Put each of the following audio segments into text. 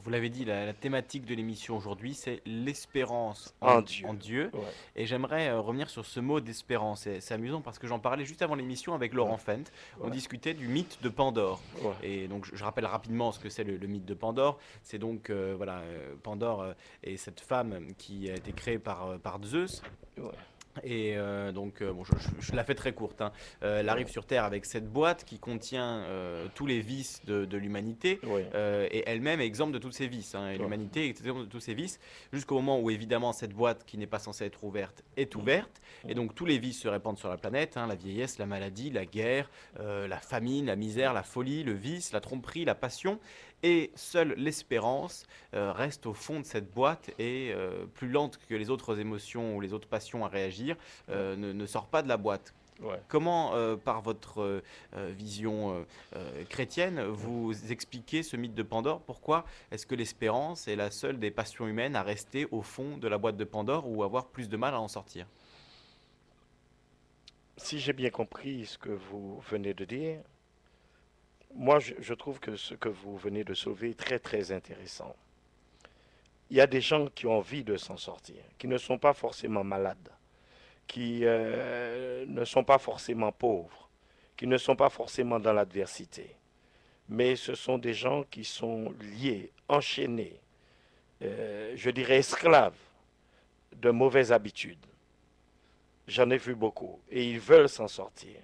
Vous l'avez dit, la thématique de l'émission aujourd'hui, c'est l'espérance en en Dieu. Dieu. Ouais, Et j'aimerais revenir sur ce mot d'espérance. Et c'est amusant parce que j'en parlais juste avant l'émission avec Laurent ouais, Fent. On ouais, discutait du mythe de Pandore. ouais, Et donc je rappelle rapidement ce que c'est le mythe de Pandore. C'est donc, voilà, Pandore est cette femme qui a été créée par Zeus. ouais, Et donc, bon, je la fais très courte, hein. Elle arrive ouais, sur Terre avec cette boîte qui contient tous les vices de l'humanité, ouais, et elle-même est exempte de tous ces vices, hein, et ouais. l'humanité est exempte de tous ces vices, jusqu'au moment où évidemment cette boîte qui n'est pas censée être ouverte est Mm, ouverte, et mm, donc tous les vices se répandent sur la planète, hein, la vieillesse, la maladie, la guerre, la famine, la misère, la folie, le vice, la tromperie, la passion, et seule l'espérance reste au fond de cette boîte et, plus lente que les autres émotions ou les autres passions à réagir, ouais, ne sort pas de la boîte. ouais. Comment, par votre vision chrétienne, Mm. vous expliquez ce mythe de Pandore? Pourquoi est-ce que l'espérance est la seule des passions humaines à rester au fond de la boîte de Pandore ou avoir plus de mal à en sortir? Si j'ai bien compris ce que vous venez de dire, moi je trouve que ce que vous venez de soulever est très très intéressant. Il y a des gens qui ont envie de s'en sortir, qui ne sont pas forcément malades, qui ne sont pas forcément pauvres, qui ne sont pas forcément dans l'adversité. Mais ce sont des gens qui sont liés, enchaînés, je dirais esclaves de mauvaises habitudes. J'en ai vu beaucoup et ils veulent s'en sortir.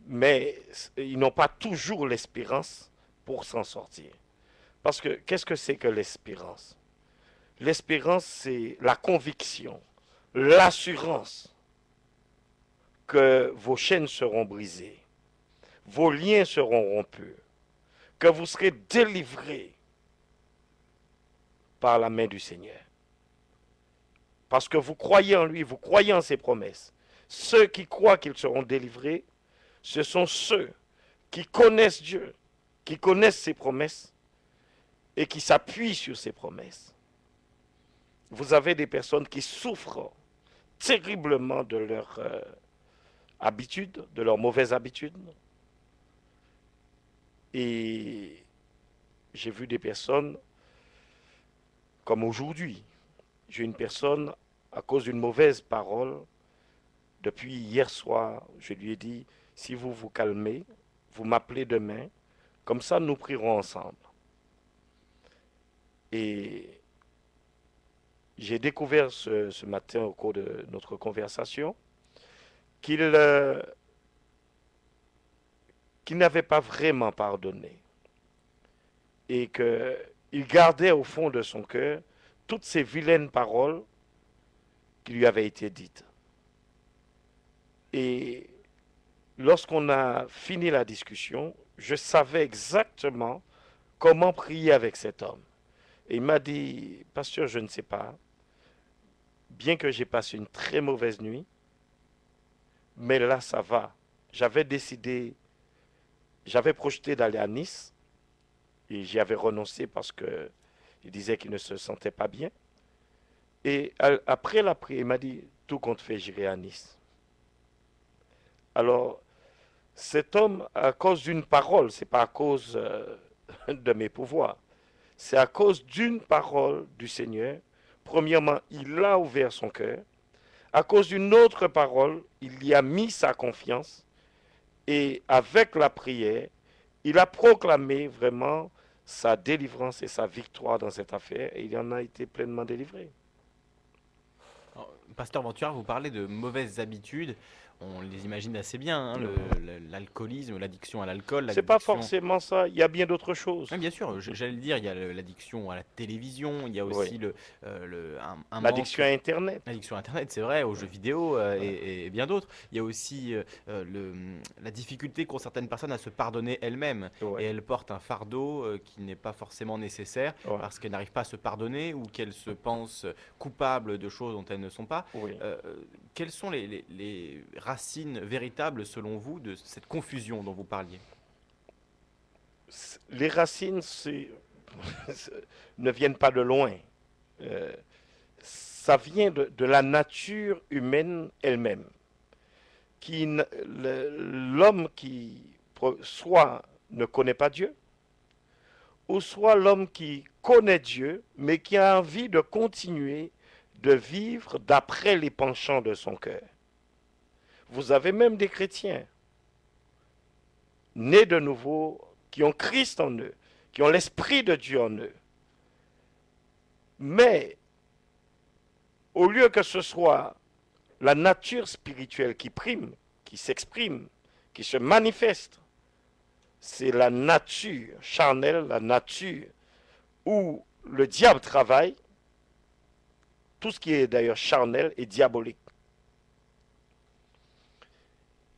Mais ils n'ont pas toujours l'espérance pour s'en sortir. Parce que qu'est-ce que c'est que l'espérance? L'espérance, c'est la conviction, l'assurance que vos chaînes seront brisées, vos liens seront rompus, que vous serez délivrés par la main du Seigneur. Parce que vous croyez en lui, vous croyez en ses promesses. Ceux qui croient qu'ils seront délivrés, ce sont ceux qui connaissent Dieu, qui connaissent ses promesses et qui s'appuient sur ses promesses. Vous avez des personnes qui souffrent terriblement de leur habitude, de leurs mauvaises habitudes. Et j'ai vu des personnes, comme aujourd'hui, j'ai une personne, à cause d'une mauvaise parole, depuis hier soir, je lui ai dit, si vous vous calmez, vous m'appelez demain, comme ça nous prierons ensemble. Et j'ai découvert ce matin au cours de notre conversation qu'il qu'il n'avait pas vraiment pardonné et qu'il gardait au fond de son cœur toutes ces vilaines paroles qui lui avaient été dites. Et lorsqu'on a fini la discussion, je savais exactement comment prier avec cet homme. Et il m'a dit, pasteur, je ne sais pas, bien que j'ai passé une très mauvaise nuit, mais là ça va. J'avais décidé, j'avais projeté d'aller à Nice et j'y avais renoncé parce que il disait qu'il ne se sentait pas bien. Et après la prière, il m'a dit, tout compte fait, j'irai à Nice. Alors, cet homme, à cause d'une parole, c'est pas à cause de mes pouvoirs, c'est à cause d'une parole du Seigneur. Premièrement, il a ouvert son cœur. À cause d'une autre parole, il y a mis sa confiance. Et avec la prière, il a proclamé vraiment sa délivrance et sa victoire dans cette affaire. Et il en a été pleinement délivré. Alors, Pasteur Ventura, vous parlez de mauvaises habitudes. On les imagine assez bien, hein, Ouais. l'alcoolisme, l'addiction à l'alcool, C'est pas l'addiction. forcément ça. Il y a bien d'autres Oui, choses. bien sûr, j'allais le dire, il y a l'addiction à la télévision, il y a Oui. aussi un manque. L'addiction à Internet. L'addiction à Internet, c'est vrai, aux jeux Ouais. vidéo, Ouais. et bien d'autres. Il y a aussi la difficulté qu'ont certaines personnes à se pardonner elles-mêmes. Et Ouais. elles portent un fardeau qui n'est pas forcément nécessaire Ouais. parce qu'elles n'arrivent pas à se pardonner ou qu'elles se pensent coupables de choses dont elles ne sont pas. Oui. Euh, Quelles sont les racines véritables, selon vous, de cette confusion dont vous parliez? Les racines ne viennent pas de loin. Euh, Ça vient de la nature humaine elle-même. L'homme qui soit ne connaît pas Dieu, ou soit l'homme qui connaît Dieu, mais qui a envie de continuer de vivre d'après les penchants de son cœur. Vous avez même des chrétiens nés de nouveau, qui ont Christ en eux, qui ont l'Esprit de Dieu en eux. Mais au lieu que ce soit la nature spirituelle qui prime, qui s'exprime, qui se manifeste, c'est la nature charnelle, la nature où le diable travaille. Tout ce qui est d'ailleurs charnel est diabolique.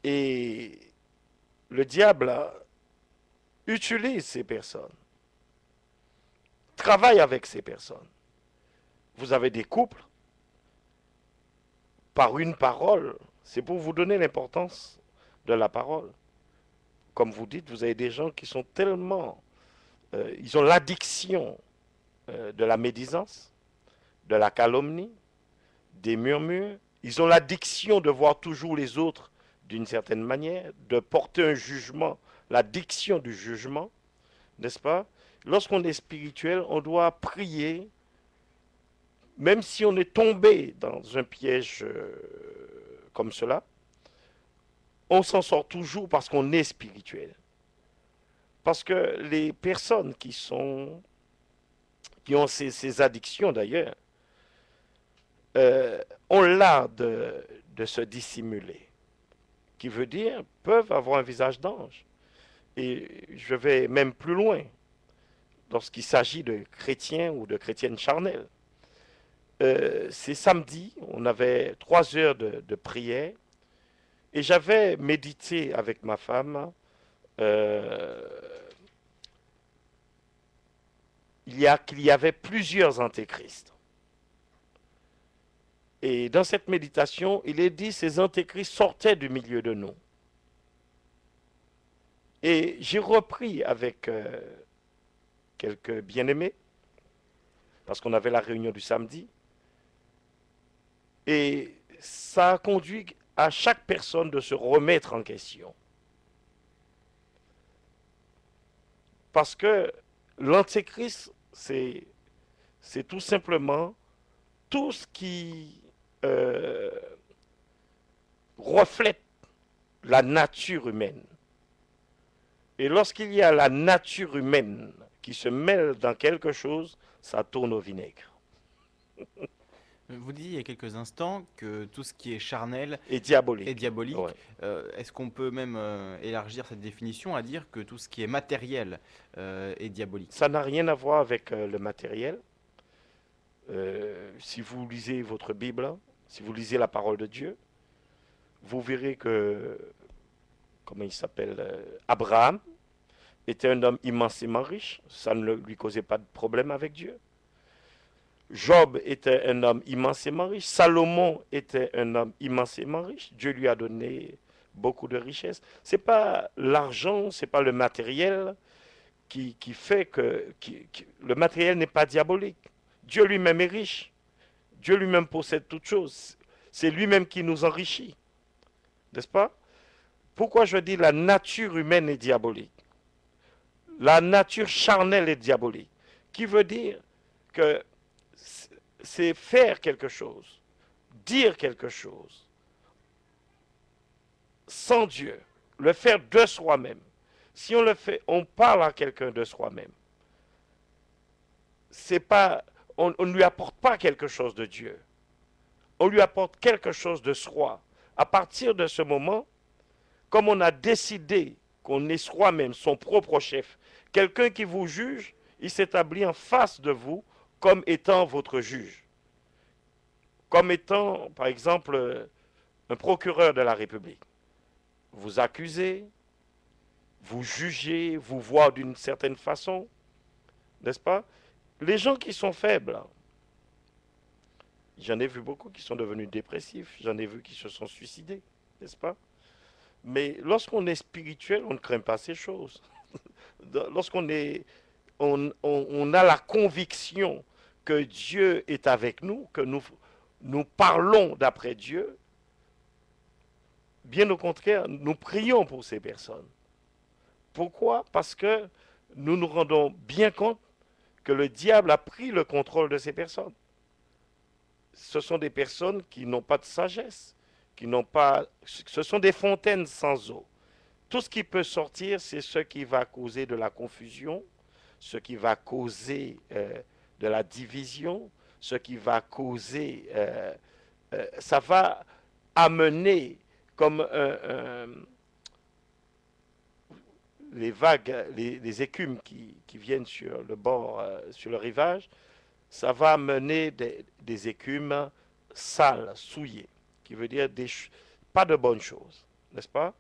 Et le diable utilise ces personnes, travaille avec ces personnes. Vous avez des couples, par une parole, c'est pour vous donner l'importance de la parole. Comme vous dites, vous avez des gens qui sont tellement, ils ont l'addiction de la médisance, de la calomnie, des murmures. Ils ont l'addiction de voir toujours les autres d'une certaine manière, de porter un jugement, l'addiction du jugement, n'est-ce pas? Lorsqu'on est spirituel, on doit prier, même si on est tombé dans un piège comme cela, on s'en sort toujours parce qu'on est spirituel. Parce que les personnes qui ont ces addictions d'ailleurs, ont l'art de se dissimuler, qui veut dire peuvent avoir un visage d'ange. Et je vais même plus loin, lorsqu'il s'agit de chrétiens ou de chrétiennes charnelles. C'est samedi, on avait 3 heures de prière, et j'avais médité avec ma femme qu'il y avait plusieurs antéchrists. Et dans cette méditation, il est dit ces antéchrists sortaient du milieu de nous. Et j'ai repris avec quelques bien-aimés, parce qu'on avait la réunion du samedi, et ça a conduit à chaque personne de se remettre en question. Parce que l'antéchrist, c'est tout simplement tout ce qui reflète la nature humaine. Et lorsqu'il y a la nature humaine qui se mêle dans quelque chose, ça tourne au vinaigre. Vous disiez il y a quelques instants que tout ce qui est charnel Et est diabolique. diabolique. Ouais. Est-ce qu'on peut même élargir cette définition à dire que tout ce qui est matériel est diabolique? Ça n'a rien à voir avec le matériel. Si vous lisez votre Bible, si vous lisez la parole de Dieu, vous verrez que, comment il s'appelle, Abraham était un homme immensément riche. Ça ne lui causait pas de problème avec Dieu. Job était un homme immensément riche. Salomon était un homme immensément riche. Dieu lui a donné beaucoup de richesses. Ce n'est pas l'argent, ce n'est pas le matériel qui fait que le matériel n'est pas diabolique. Dieu lui-même est riche. Dieu lui-même possède toutes choses. C'est lui-même qui nous enrichit. N'est-ce pas? Pourquoi je dis la nature humaine est diabolique? La nature charnelle est diabolique. Qui veut dire que c'est faire quelque chose, dire quelque chose, sans Dieu, le faire de soi-même. Si on le fait, on parle à quelqu'un de soi-même. C'est pas, on ne lui apporte pas quelque chose de Dieu. On lui apporte quelque chose de soi. À partir de ce moment, comme on a décidé qu'on est soi-même son propre chef, quelqu'un qui vous juge, il s'établit en face de vous comme étant votre juge. Comme étant, par exemple, un procureur de la République. Vous accusez, vous jugez, vous voyez d'une certaine façon, n'est-ce pas? Les gens qui sont faibles, j'en ai vu beaucoup qui sont devenus dépressifs, j'en ai vu qui se sont suicidés, n'est-ce pas? Mais lorsqu'on est spirituel, on ne craint pas ces choses. Lorsqu'on est, on a la conviction que Dieu est avec nous, que nous parlons d'après Dieu, bien au contraire, nous prions pour ces personnes. Pourquoi? Parce que nous nous rendons bien compte que le diable a pris le contrôle de ces personnes. Ce sont des personnes qui n'ont pas de sagesse, qui n'ont pas... Ce sont des fontaines sans eau. Tout ce qui peut sortir, c'est ce qui va causer de la confusion, ce qui va causer de la division, ce qui va causer... ça va amener comme les vagues, les écumes qui viennent sur le bord, sur le rivage, ça va amener des écumes sales, souillées, qui veut dire pas de bonnes choses, n'est-ce pas?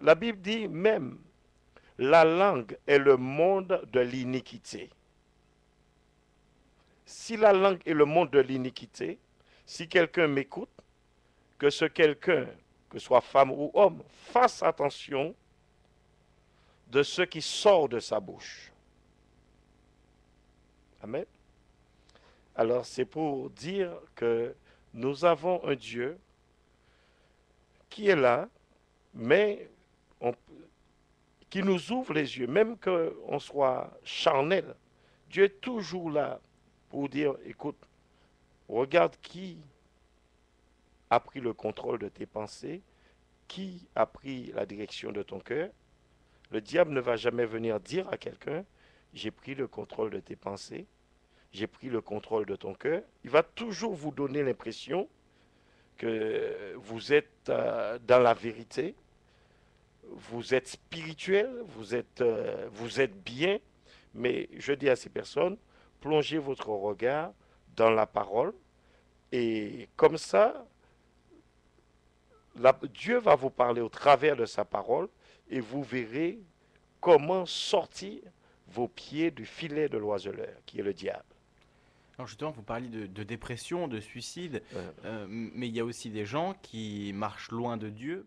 La Bible dit même, la langue est le monde de l'iniquité. Si la langue est le monde de l'iniquité, si quelqu'un m'écoute, que ce quelqu'un, que ce soit femme ou homme, fasse attention de ce qui sort de sa bouche. Amen. Alors c'est pour dire que nous avons un Dieu qui est là, mais qui nous ouvre les yeux, même qu'on soit charnel. Dieu est toujours là pour dire, écoute, regarde qui a pris le contrôle de tes pensées, qui a pris la direction de ton cœur. Le diable ne va jamais venir dire à quelqu'un, j'ai pris le contrôle de tes pensées, j'ai pris le contrôle de ton cœur. Il va toujours vous donner l'impression que vous êtes dans la vérité, vous êtes spirituel, vous êtes bien, mais je dis à ces personnes, plongez votre regard dans la parole et comme ça, Dieu va vous parler au travers de sa parole et vous verrez comment sortir vos pieds du filet de l'oiseleur, qui est le diable. Alors justement, vous parliez de dépression, de suicide, Euh, mais il y a aussi des gens qui marchent loin de Dieu